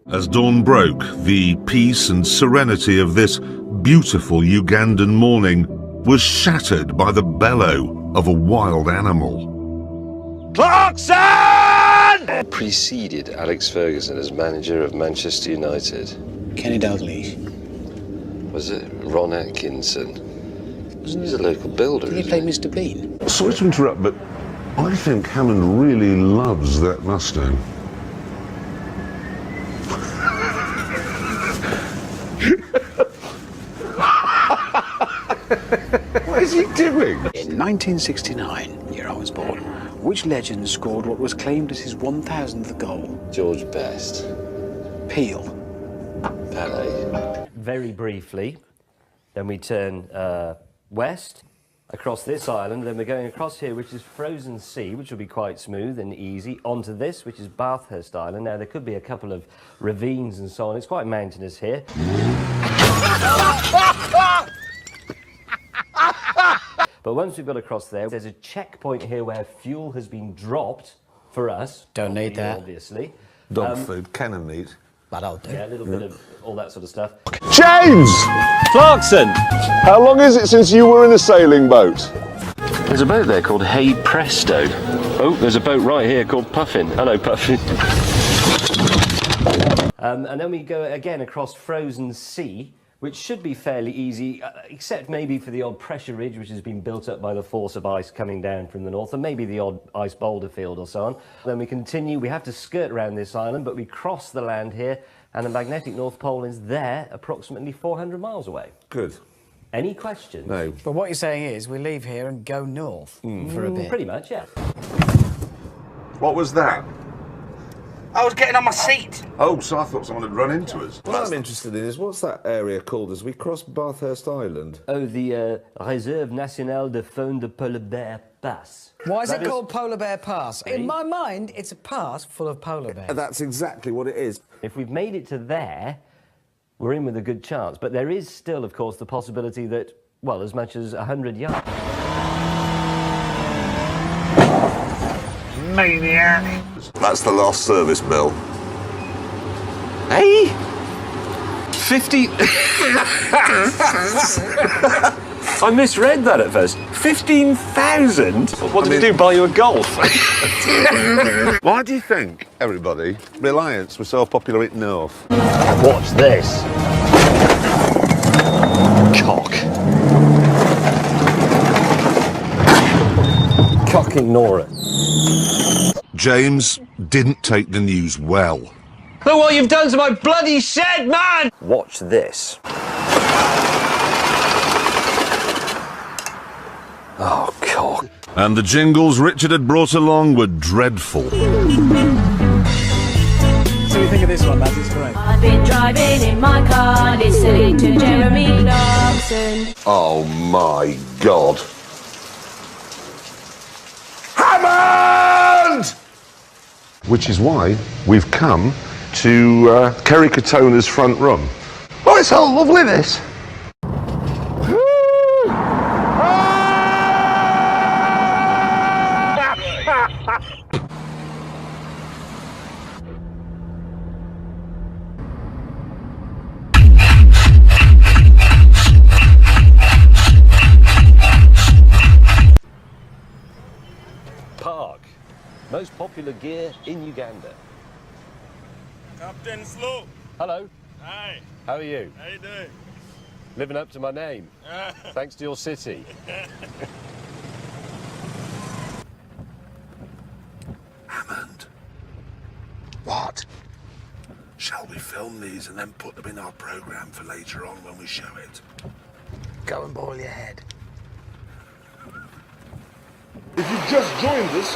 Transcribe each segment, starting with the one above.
As dawn broke, the peace and serenity of this beautiful Ugandan morning was shattered by the bellow of a wild animal. Clarkson! Preceded Alex Ferguson as manager of Manchester United. Kenny Dalglish. Was it Ron Atkinson? He's a local builder. Did he play Mr. Bean? Sorry to interrupt, but I think Hammond really loves that Mustang. What is he doing? In 1969, year I was born, which legend scored what was claimed as his 1,000th goal? George Best. Peel. Pele. Very briefly, then we turn west across this island, then we're going across here, which is Frozen Sea, which will be quite smooth and easy, onto this, which is Bathurst Island. Now, there could be a couple of ravines and so on. It's quite mountainous here. But once we've got across there, there's a checkpoint here where fuel has been dropped for us. Don't need that. Obviously. Dog food, cannon meat. But I'll do. Yeah, a little bit of all that sort of stuff. James! Clarkson! How long is it since you were in a sailing boat? There's a boat there called Hey Presto. Oh, there's a boat right here called Puffin. Hello, Puffin. And then we go again across Frozen Sea, which should be fairly easy, except maybe for the odd pressure ridge, which has been built up by the force of ice coming down from the north, and maybe the odd ice boulder field or so on. Then we continue, we have to skirt around this island, but we cross the land here, and the magnetic North Pole is there, approximately 400 miles away. Good. Any questions? No. But what you're saying is we leave here and go north for a bit. Pretty much, yeah. What was that? I was getting on my seat. Oh, so I thought someone had run into us. What I'm interested in is what's that area called as we cross Bathurst Island? Oh, the Réserve Nationale de Faune de Polar Bear Pass. Why is That it called Polar Bear Pass? In my mind, it's a pass full of polar bears. That's exactly what it is. If we've made it to there, we're in with a good chance. But there is still, of course, the possibility that, well, as much as 100 yards. Maniac. That's the last service bill. Hey? 50... I misread that at first. 15,000? What did we do, buy you a Golf? Why do you think, everybody, Reliance was so popular at North? Watch this. Cock. Cock ignorer. James didn't take the news well. Look what you've done to my bloody shed, man! Watch this. Oh, cock. And the jingles Richard had brought along were dreadful. So you think of this one, lads? It's great. I've been driving in my car, listening to Jeremy Clarkson. Oh my God. Hammond! Which is why we've come to Kerry Katona's front room. Oh, it's so lovely, this. Park. Most popular gear in Uganda. Captain Slow. Hello. Hi. How are you? How you doing? Living up to my name. Thanks to your city. Hammond. What? Shall we film these and then put them in our programme for later on when we show it? Go and boil your head. If you've just joined us,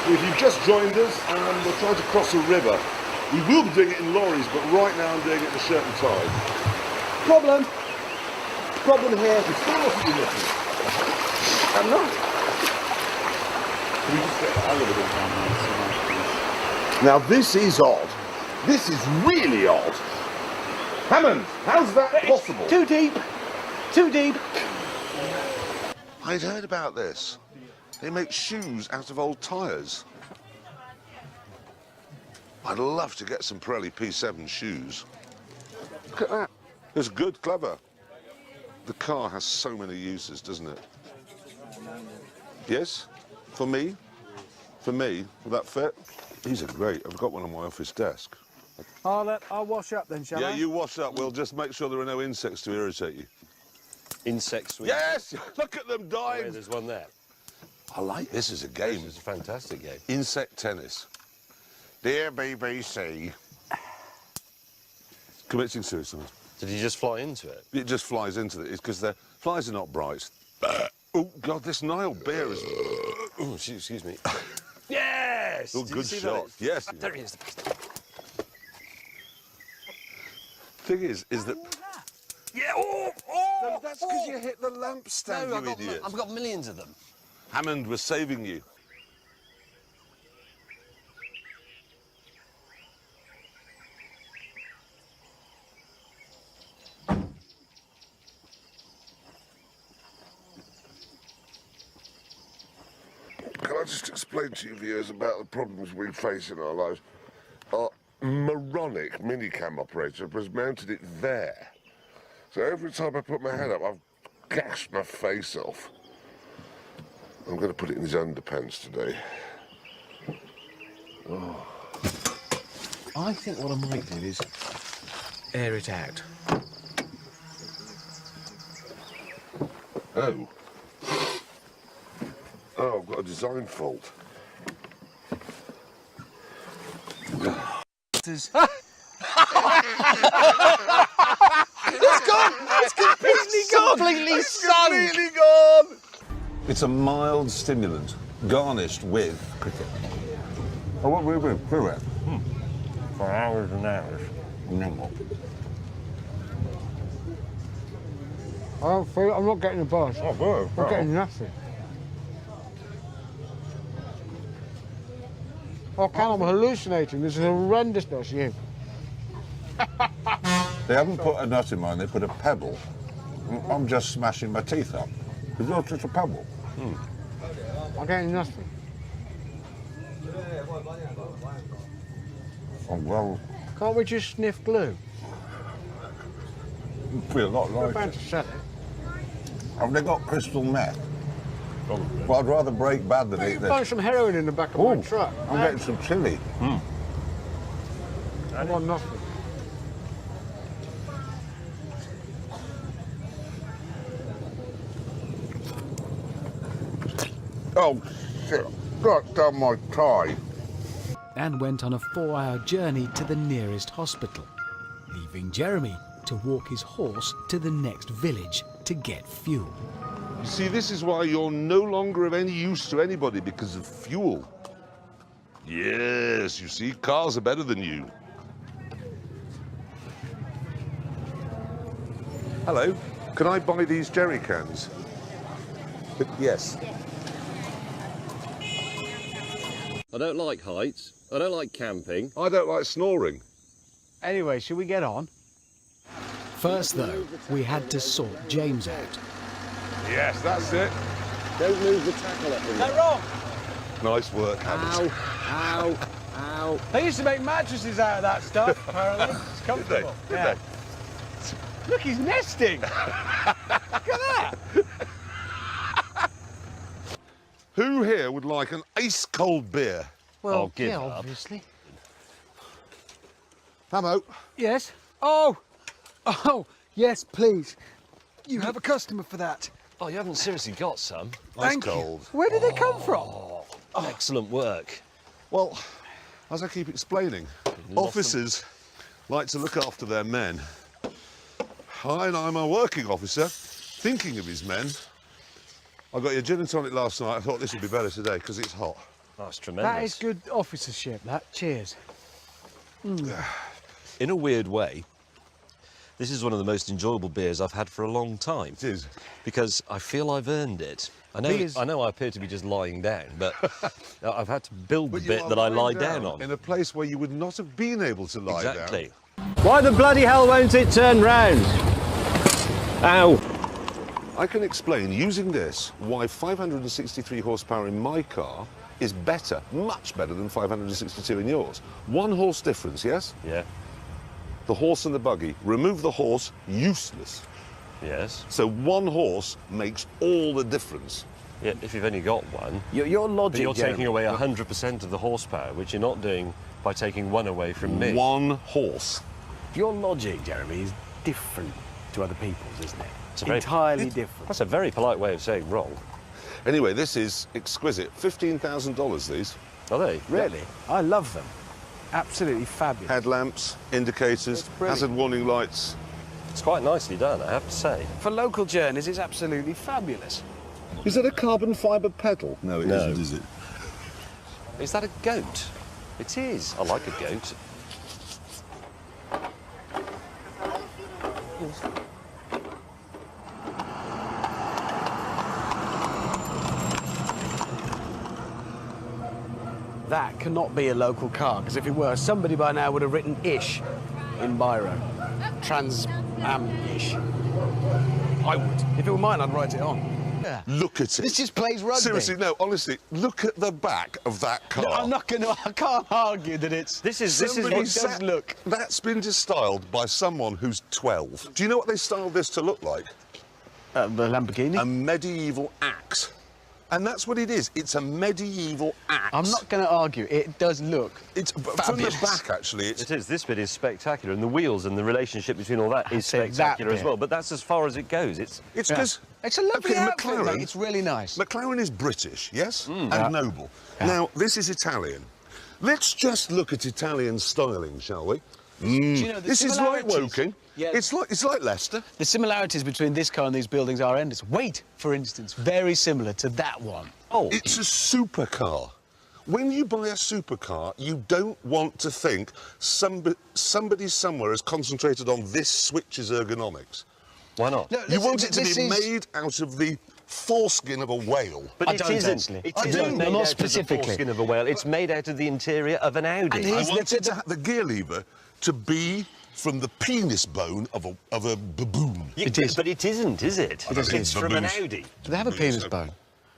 if you've just joined us and we're trying to cross a river, we will be doing it in lorries, but right now I'm doing it at a certain tide. Problem here. It's still not what you're looking. I'm not. Can we just get that a little bit down? Now this is odd. This is really odd. Hammond, how's that possible? Too deep. Too deep. I'd heard about this. They make shoes out of old tyres. I'd love to get some Pirelli P7 shoes. Look at that. It's good, clever. The car has so many uses, doesn't it? Yes? For me? For me? Will that fit? These are great. I've got one on my office desk. I'll wash up then, shall I? Yeah, you wash up. We'll just make sure there are no insects to irritate you. Insects. Yes! Look at them Oh, dying! yeah, there's one there. I like this as a game. This is a fantastic game. Insect tennis. Dear BBC. Committing suicide. Did he just fly into it? It just flies into it. It's because the flies are not bright. Oh, God, this Nile beer is... Oh, excuse me. Yes! Oh, Did you good see shot. that? Yes. There he is. Thing is that... Yeah, oh! That's because you hit the lamp stand, No, you idiot. I've got millions of them. Hammond was saving you. Can I just explain to you viewers about the problems we face in our lives? Our moronic minicam operator has mounted it there. So every time I put my head up, I've gashed my face off. I'm going to put it in his underpants today. Oh. I think what I might do is air it out. Oh. Oh, I've got a design fault. It's gone! It's completely gone! Completely sunk! Completely gone! It's a mild stimulant, garnished with cricket. Oh, what we do? Cricket? For hours and hours. No. I don't feel I'm not getting a buzz. Oh, good. I'm getting nothing. Oh, Cal, I'm hallucinating. This is horrendousness, you. They haven't put a nut in mine, they put a pebble. I'm just smashing my teeth up. It's not just a pebble. I'm getting nothing. Oh, well, Can't we just sniff glue? feel a lot We're like about it. to sell it. Have they got crystal meth? Well, I'd rather break bad than eat You this. found some heroin in the back of my Ooh, truck. I'm getting some chili. I want nothing. Oh, shit. Got down my tie. and went on a 4-hour journey to the nearest hospital, leaving Jeremy to walk his horse to the next village to get fuel. You see, this is why you're no longer of any use to anybody, because of fuel. Yes, you see, cars are better than you. Hello, can I buy these jerry cans? Yes. I don't like heights. I don't like camping. I don't like snoring. Anyway, should we get on? First, though, we had to sort James out. Yes, that's it. Don't move the tackle up in They're wrong. Nice work, Hammond. Ow, ow. They used to make mattresses out of that stuff, apparently. It's comfortable. Did Yeah. Look, he's nesting. Look at that. Who here would like an ice-cold beer? Well, I'll give yeah, up. obviously. Hamo. Yes. Oh, yes, please. You have a customer for that. Oh, you haven't seriously got some. Thank Ice-cold. you. Where did they come from? Excellent work. Well, as I keep explaining, officers like to look after their men. And I'm a working officer, thinking of his men. I got your gin and tonic last night. I thought this would be better today because it's hot. That's tremendous. That is good officership, that. Cheers. In a weird way, this is one of the most enjoyable beers I've had for a long time. It is. Because I feel I've earned it. I know I appear to be just lying down, but I've had to build the But you bit are that I lie lying down on. in a place where you would not have been able to lie Exactly. down. Why the bloody hell won't it turn round? Ow. I can explain using this why 563 horsepower in my car is better, much better than 562 in yours. 1 horse difference, yes? Yeah. The horse and the buggy. Remove the horse, useless. Yes. So 1 horse makes all the difference. Yeah, if you've only got one. Your logic, But you're Jeremy, taking away 100% of the horsepower, which you're not doing by taking 1 away from me. 1 horse. Your logic, Jeremy, is different to other people's, isn't it? It's a very- entirely different. That's a very polite way of saying wrong. Anyway, this is exquisite. $15,000, these. Are they? Really? I love them. Absolutely fabulous. Headlamps, indicators, brilliant. hazard warning lights. It's quite nicely done, I have to say. For local journeys, it's absolutely fabulous. Is that a carbon fibre pedal? No, it No. isn't, is it? Is that a goat? It is. I like a goat. That cannot be a local car, because if it were, somebody by now would have written ish in biro. Trans-am-ish. I would. If it were mine, I'd write it on. Yeah. Look at it. This just plays rugby. Seriously, no, honestly, look at the back of that car. No, I'm not going to... I can't argue that it's... This is Somebody what sat- does look. That's been styled by someone who's 12. Do you know what they styled this to look like? The Lamborghini? A medieval axe. And that's what it is. It's a medieval axe. I'm not going to argue. It does look It's from the fabulous. back, actually. It's It is. This bit is spectacular, and the wheels and the relationship between all that is say that spectacular as bit. well. But that's as far as it goes. It's because It's a lovely okay, outfit, McLaren. mate. It's really nice. McLaren is British, yes, and Yeah. noble. Yeah. Now this is Italian. Let's just look at Italian styling, shall we? you know, the This is like similarities- Woking. Yeah. It's like Leicester. The similarities between this car and these buildings are endless. Weight, for instance, very similar to that one. oh, It's a supercar. When you buy a supercar, you don't want to think somebody somewhere has concentrated on this switch's ergonomics. why not? No, You listen, want it to this be is- made out of the foreskin of a whale. But I it don't isn't. actually. It I isn't do, made more out specifically. of the foreskin of a whale. It's made out of the interior of an Audi. And I here's wanted to have the gear lever to be from the penis bone of a baboon. It is. But it isn't, is it? don't think It's from an baboons- Audi. Do they have a Baboons penis have- bone?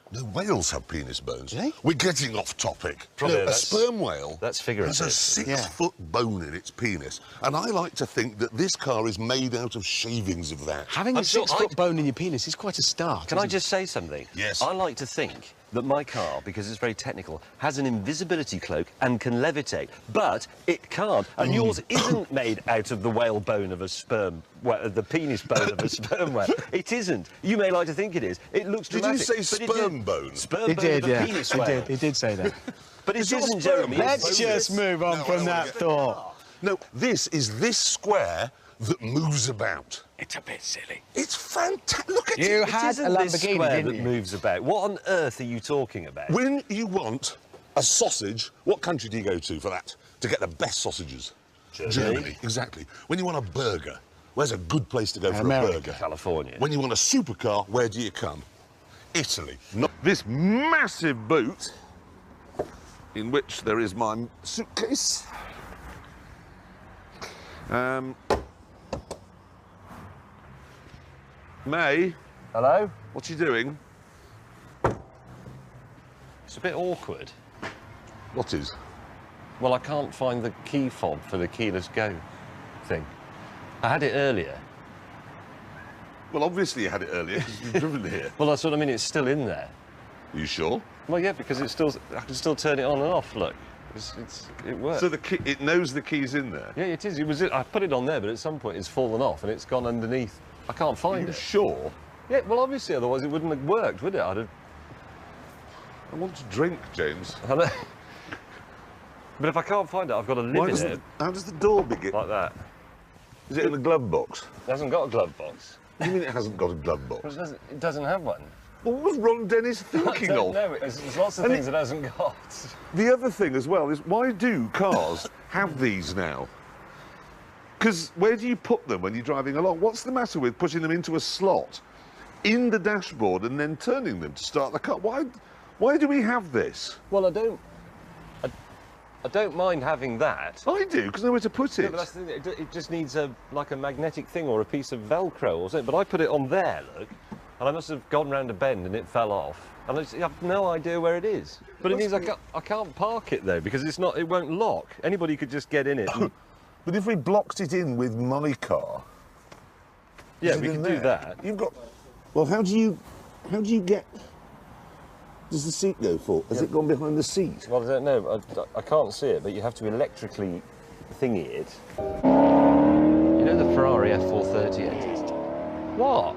No, whales have penis bones. Do they? We're getting off topic. Probably No, a that's- sperm whale that's figurative. has a 6-foot bone in its penis. And I like to think that this car is made out of shavings of that. Having I'm a sure 6-foot bone in your penis is quite a start. Can I isn't just say something? Yes. I like to think that my car, because it's very technical, has an invisibility cloak and can levitate, but it can't. And yours isn't made out of the whale bone of a sperm, well, the penis bone of a sperm whale. It isn't. You may like to think it is. It looks Did dramatic. you say but it sperm isn't. bone? Sperm It bone did, of a yeah. penis It whale. did. It did say that. But it Is your isn't, sperm Jeremy. bone It's- Let's boneless? just move on No, I from don't that wanna get- thought. No, this is this square that moves about. It's a bit silly. It's fantastic. Look at You it. had isn't a this Lamborghini, square didn't that you? moves about. What on earth are you talking about? When you want a sausage, what country do you go to for that? To get the best sausages? Germany. Exactly. When you want a burger, where's a good place to go for America. a burger? California. When you want a supercar, where do you come? Italy. Not this massive boot, in which there is my suitcase. May, Hello? what are you doing? It's a bit awkward. What is? Well, I can't find the key fob for the keyless go thing. I had it earlier. Well, obviously you had it earlier because you've driven here. Well, that's what I mean. It's still in there. Are you sure? Well, yeah, because it's still. I can still turn it on and off. Look, it works. So the key, it knows the key's in there. Yeah, it is. It was. I put it on there, but at some point it's fallen off and it's gone underneath. I can't Are find you it. sure? Yeah. Well, obviously, otherwise it wouldn't have worked, would it? I'd have. I want to drink, James. I know. But if I can't find it, I've got to live in it How does the door begin? like that. Is it in the glove box? It hasn't got a glove box. What do you mean it hasn't got a glove box? It doesn't have one. Well, what was Ron Dennis I thinking don't of? know. There's lots of And things it hasn't got. The other thing as well is why do cars have these now? Because where do you put them when you're driving along? What's the matter with putting them into a slot in the dashboard and then turning them to start the car? Why do we have this? Well, I don't mind having that. I do, because nowhere to put Yeah, it. but that's the thing. It just needs like a magnetic thing or a piece of Velcro or something. But I put it on there, look, and I must have gone round a bend and it fell off. And I have no idea where it is. But it means I can't park it though, because it won't lock. Anybody could just get in it. And... But if we blocked it in with my car, yeah, is it we in can there? do that. You've got. Well, how do you get? Does the seat go for? Has it gone behind the seat? Well, I don't know. I can't see it, but you have to electrically thingy it. You know the Ferrari F430 engine? What?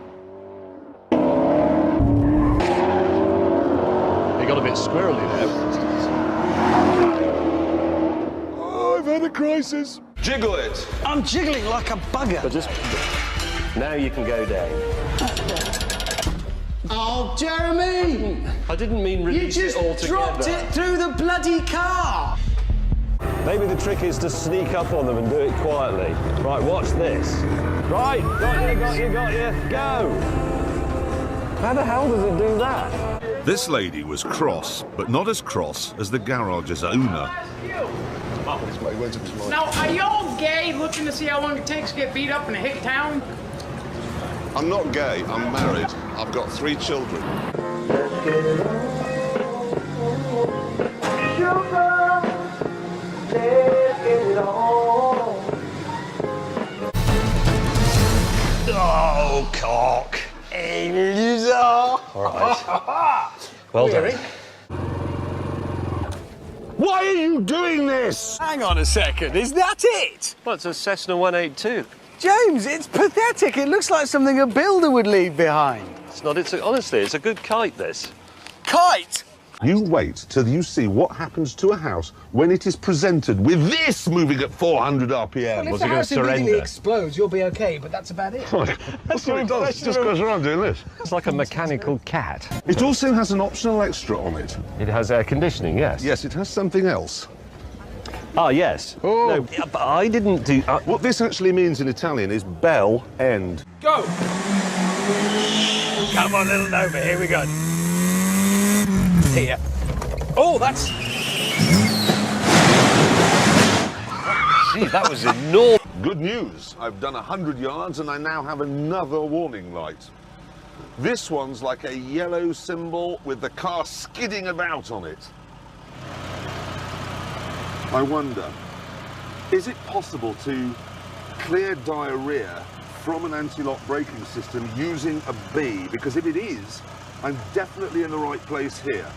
They got a bit squirrely there. Oh, I've had a crisis. Jiggle it. I'm jiggling like a bugger. But just now you can go down. Oh, Jeremy! I didn't mean You release just it altogether. dropped it through the bloody car! Maybe the trick is to sneak up on them and do it quietly. Right, watch this. Right, got you, go! How the hell does it do that? This lady was cross, but not as cross as the garage's owner. Now, are y'all gay looking to see how long it takes to get beat up in a hick town? I'm not gay, I'm married. I've got 3 children. Oh, cock. Hey, loser. All right. Well done. Why are you doing this? Hang on a second, is that it? Well, it's a Cessna 182. James, it's pathetic. It looks like something a builder would leave behind. It's not, honestly, it's a good kite, this. Kite! You wait till you see what happens to a house when it is presented with this moving at 400 RPM. Was it going to surrender? explodes, you'll be okay, but that's about it. That's what it does. It just goes around doing this. It's like a mechanical cat. It also has an optional extra on it. It has air conditioning, yes. Yes, it has something else. Ah, yes. Oh. No, but I didn't do... What this actually means in Italian is bell end. Go! Come on, little Nova, here we go. Here. Oh, that's... Gee, that was enormous. Good news. I've done 100 yards and I now have another warning light. This one's like a yellow symbol with the car skidding about on it. I wonder, is it possible to clear diarrhea from an anti-lock braking system using a B? Because if it is, I'm definitely in the right place here.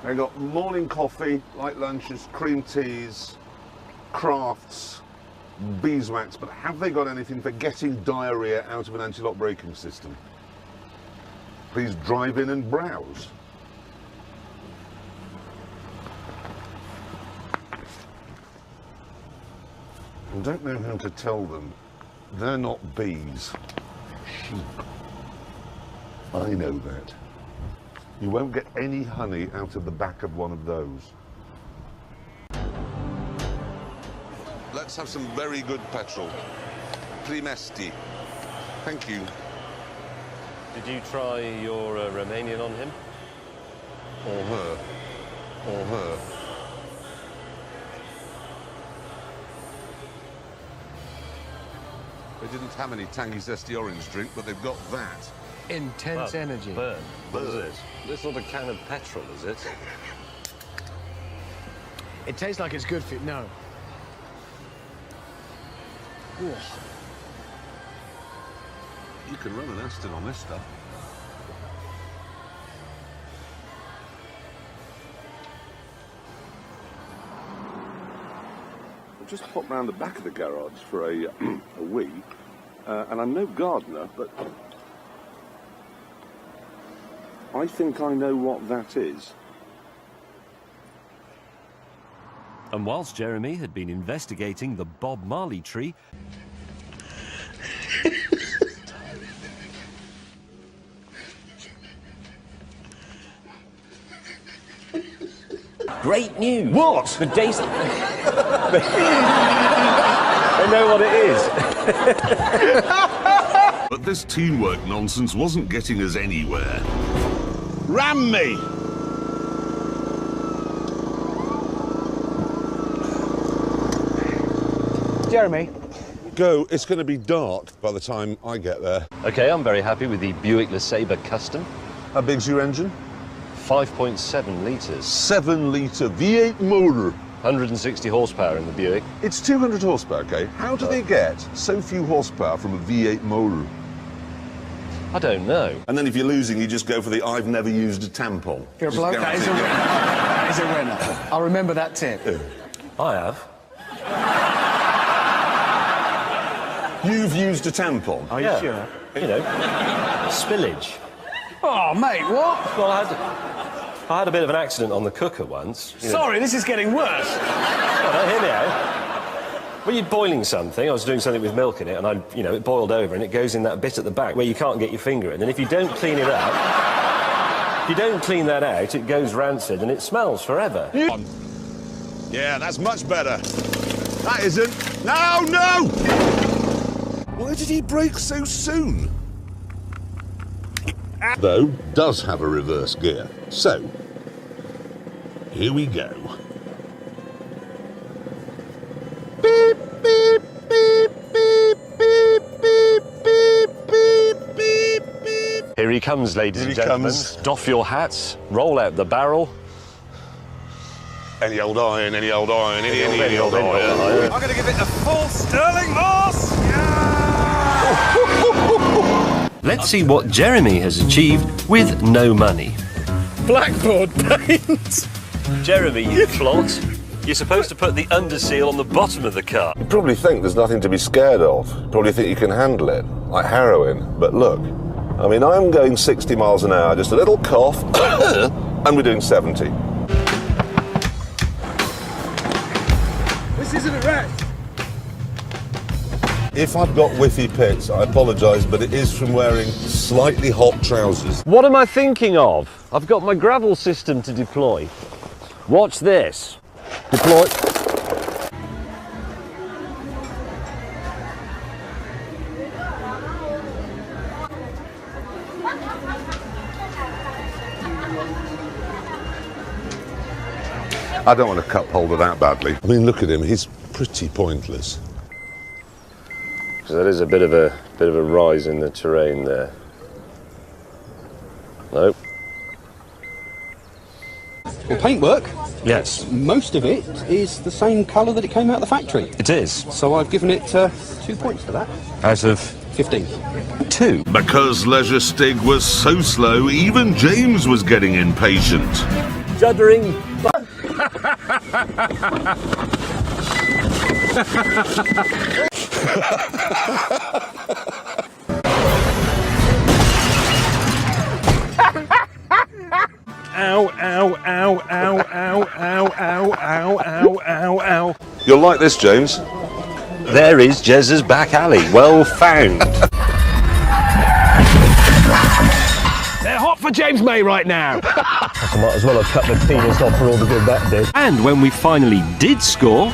I got morning coffee, light lunches, cream teas, crafts, beeswax, but have they got anything for getting diarrhea out of an anti-lock braking system? Please drive in and browse. I don't know how to tell them. They're not bees. Sheep. I know that. You won't get any honey out of the back of one of those. Let's have some very good petrol. Primesti. Thank you. Did you try your Romanian on him? Or her. Or her. They didn't have any tangy, zesty orange drink, but they've got that. Intense energy. Burn. What is this? This not a can of petrol, is it? It tastes like it's good for you. No. Ooh. You can run an Aston on this stuff. I've just popped round the back of the garage for a wee, and I'm no gardener, but I think I know what that is. And whilst Jeremy had been investigating the Bob Marley tree... Great news! What? The days... They know what it is. But this teamwork nonsense wasn't getting us anywhere. Ram me! Jeremy, go, it's going to be dark by the time I get there. OK, I'm very happy with the Buick LeSabre Custom. How big's your engine? 5.7 litres. 7-litre V8 motor. 160 horsepower in the Buick. It's 200 horsepower, okay? How do they get so few horsepower from a V8 motor? I don't know. And then if you're losing, you just go for the I've never used a tampon. If you're a bloke, that is a winner. That is a winner. I'll remember that tip. I have. You've used a tampon? Are you sure? You know, spillage. Oh, mate, what? Well, I had a bit of an accident on the cooker once. Sorry, this is getting worse. Oh, don't hear me out. When you're boiling something, I was doing something with milk in it, and it boiled over, and it goes in that bit at the back where you can't get your finger in. And if you don't clean it up, if you don't clean that out, it goes rancid and it smells forever. Yeah, that's much better. That isn't. No, no! Why did he brake so soon? Though, does have a reverse gear. So, here we go. Beep, beep, beep, beep, beep, beep, beep, beep, beep, beep. Here he comes, ladies and Here he gentlemen. comes. Doff your hats, roll out the barrel. Any old iron, any old iron, any old iron. I'm going to give it a full Sterling horse. Let's see what Jeremy has achieved with no money. Blackboard paint. Jeremy, you plot. You're supposed to put the underseal on the bottom of the car. You probably think there's nothing to be scared of. Probably think you can handle it, like heroin. But look, I mean, I'm going 60 miles an hour, just a little cough, and we're doing 70. This isn't a wreck. If I've got whiffy pits, I apologise, but it is from wearing slightly hot trousers. What am I thinking of? I've got my gravel system to deploy. Watch this. Deploy. I don't want to cup holder that badly. I mean, look at him, he's pretty pointless. So that is a bit of a rise in the terrain there. Nope. Well, paintwork, Yes, most of it is the same colour that it came out of the factory. it is. So I've given it 2 points for that. Out of 15. 2. Because Leisure Stig was so slow, even James was getting impatient. Juddering. Ow, ow, ow, ow, ow, ow, ow, ow, ow, ow, ow. You'll like this, James. There is Jez's back alley. Well found. They're hot for James May right now. I might as well have cut the penis off for all the good that did. And when we finally did score,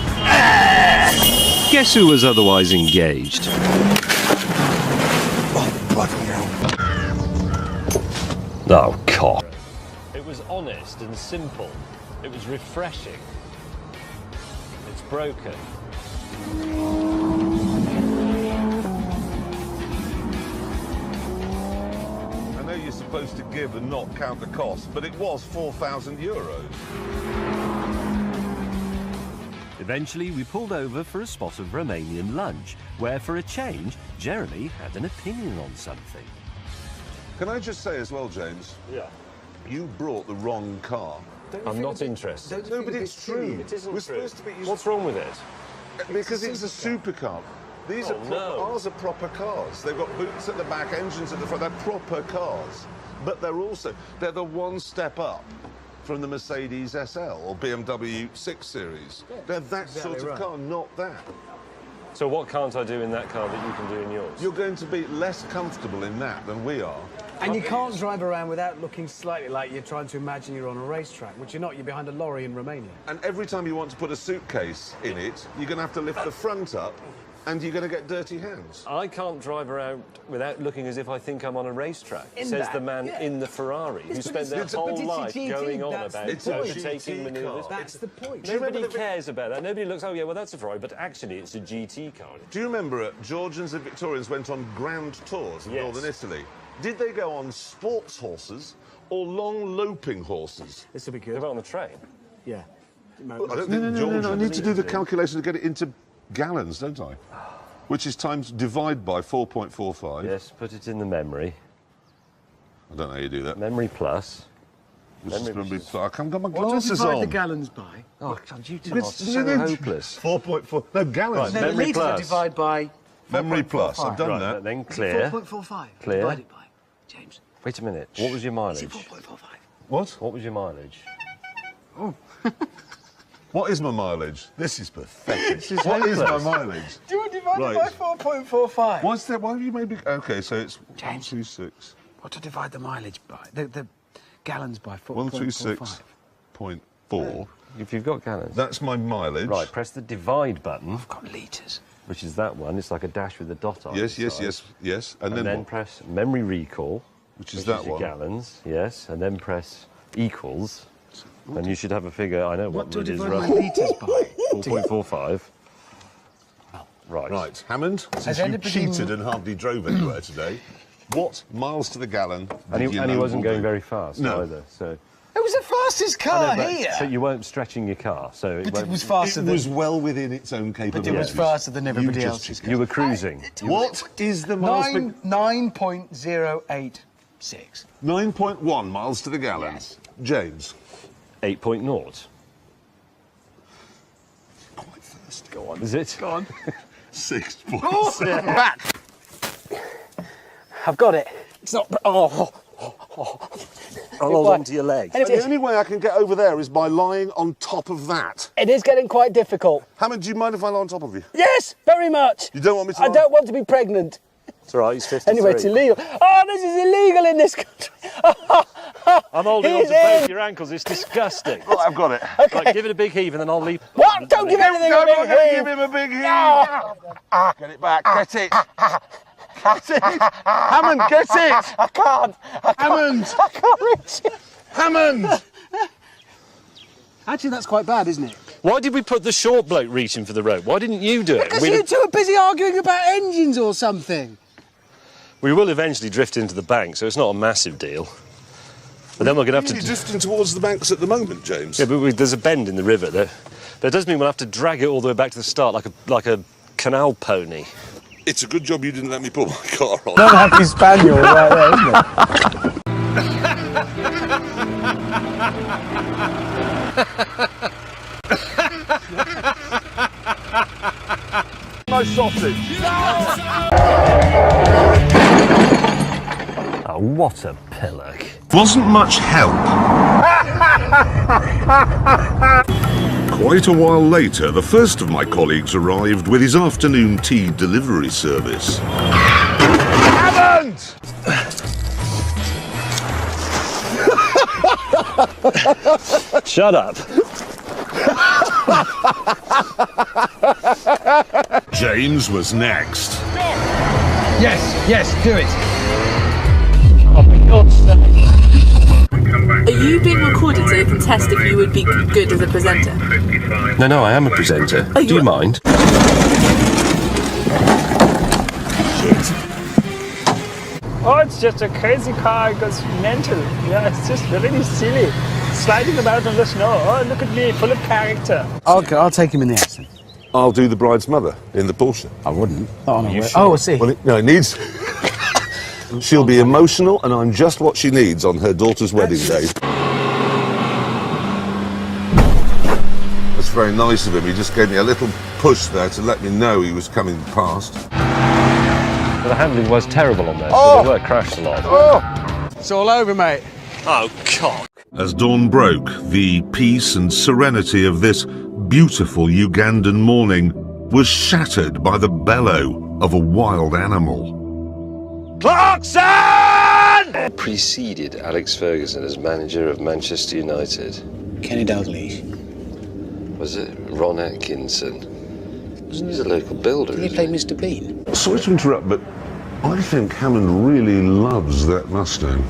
guess who was otherwise engaged? Oh, bloody hell. Oh, cock. It was honest and simple. It was refreshing. It's broken. I know you're supposed to give and not count the cost, but it was €4,000. Eventually, we pulled over for a spot of Romanian lunch, where, for a change, Jeremy had an opinion on something. Can I just say as well, James? Yeah. You brought the wrong car. I'm not interested. No, but it's true. It isn't We're true. supposed to be using... What's wrong with it? Because it's a supercar. These are ours are proper cars. They've got boots at the back, engines at the front. They're proper cars. But they're the one step up from the Mercedes SL or BMW 6 Series. Yeah, they're that sort of car, not that. So what can't I do in that car that you can do in yours? You're going to be less comfortable in that than we are. And you can't drive around without looking slightly like you're trying to imagine you're on a racetrack, which you're not. You're behind a lorry in Romania. And every time you want to put a suitcase in it, you're going to have to lift the front up and you're going to get dirty hands. I can't drive around without looking as if I think I'm on a racetrack, says the man in the Ferrari who spent their whole life going on about overtaking manoeuvres. That's the point. Nobody cares about that. Nobody looks, oh yeah, well that's a Ferrari, but actually it's a GT car. Do you remember Georgians and Victorians went on grand tours in northern Italy? Did they go on sports horses or long loping horses? This will be They good. went on the train. Yeah. I don't think Georgians. I need to do the calculation to get it into gallons, don't I? Which is times divide by 4.45. Yes, put it in the memory. I don't know how you do that. Memory plus. Memory plus. I can't get my What do glasses you divide on. the gallons by? Oh, God, you two are so hopeless. 4.4. No, gallons. No, Memory litres plus. divide by... Memory plus. I've done Right, that. then clear. 4.45. Clear. Divide it by. James. Wait a minute. What was your Is it mileage? 4.45? What? What was your mileage? What is my mileage? This is pathetic. This is What is my hopeless. mileage? Do you divide Right. it by 4.45? What's that? Why have you made me? Okay, so it's James. 126. What to divide the mileage by? The gallons by 126.4. 4.45. If you've got gallons. That's my mileage. Right, press the divide button, I've got litres. which is that one. It's like a dash with a dot on Yes, the yes, side. yes, yes. And, And then what? press memory recall, Which is which that is your one. gallons, yes, and then press equals, and you should have a figure. I know What what do I it is. divide my Right. litres by? 4.45. Right. Right, Hammond, since Has you anybody- cheated and hardly drove anywhere today, what miles to the gallon And did he, you and he know wasn't will going do? very fast No. either. So, It was the fastest car here. so you weren't stretching your car. So But won't- it was faster It than... was well within its own But capabilities. it was faster than everybody You else's. just- you were cruising. What is the miles per... 9.086. 9.1 miles to the gallon. Yes. James. 8.0. Quite thirsty. Go on. Is it? Go on. 6.7. Back. I've got it. It's not... Oh. I'll hold on to your leg. And The only way I can get over there is by lying on top of that. it is getting quite difficult. Hammond, do you mind if I lie on top of you? Yes, very much. You don't want me to I lie? don't want to be pregnant. It's all right, he's 53. Anyway, it's illegal. Oh, this is illegal in this country. I'm holding on He's to both in. your ankles. It's disgusting. Right, I've got it. Right, give it a big heave and then I'll leap. What? Don't give anything a I'm big not going to heave. give him a big heave. Get it back. Get it. Get it. Hammond, get it. I can't. Hammond. I can't reach it. Hammond. Actually, that's quite bad, isn't it? Why did we put the short bloke reaching for the rope? Why didn't you do it? Because you two are busy arguing about engines or something. We will eventually drift into the bank, so it's not a massive deal. But then we're going to have You're to... drifting towards the banks at the moment, James. Yeah, but there's a bend in the river there. But it does mean we'll have to drag it all the way back to the start like a canal pony. It's a good job you didn't let me pull my car on. Not a happy spaniel right there, isn't it? My sausage. Oh, what a pillock. Wasn't much help. Quite a while later, the first of my colleagues arrived with his afternoon tea delivery service. Hammond! Shut up. James was next. Yes, do it. Are you being recorded so you can test if you would be good as a presenter? No, I am a presenter. Do you mind? Oh, it's just a crazy car. It goes mental. Yeah, it's just really silly. Sliding about on the snow. Oh, look at me, full of character. I'll take him in the accent. I'll do the bride's mother in the Porsche. I wouldn't. Not on a way. Oh, I see. Well, it needs... She'll be emotional, and I'm just what she needs on her daughter's wedding day. That's very nice of him. He just gave me a little push there to let me know he was coming past. But the handling was terrible on there, so they were crashed a lot. It's all over, mate. Oh, cock. As dawn broke, the peace and serenity of this beautiful Ugandan morning was shattered by the bellow of a wild animal. Clarkson! Preceded Alex Ferguson as manager of Manchester United. Kenny Dalglish. Was it Ron Atkinson? He's a local builder. Did he play Mr. Bean? Sorry to interrupt, but I think Hammond really loves that Mustang.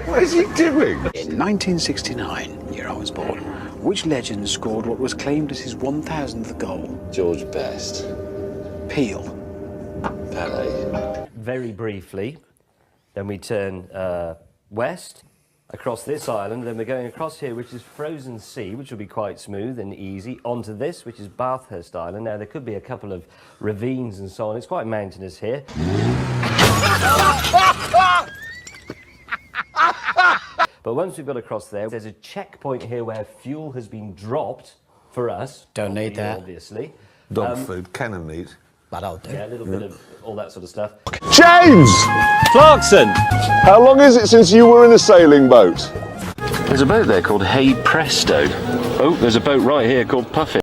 What is he doing? In 1969, year I was born, which legend scored what was claimed as his 1,000th goal? George Best. Peel. Pele. Very briefly, then we turn west across this island, then we're going across here, which is frozen sea, which will be quite smooth and easy, onto this, which is Bathurst Island. Now, there could be a couple of ravines and so on. It's quite mountainous here. But once we've got across there, there's a checkpoint here where fuel has been dropped for us. Don't need that. Obviously. Dog food, cannon meat. But I'll do. Yeah, a little bit of all that sort of stuff. James! Clarkson! How long is it since you were in a sailing boat? There's a boat there called Hey Presto. Oh, there's a boat right here called Puffin.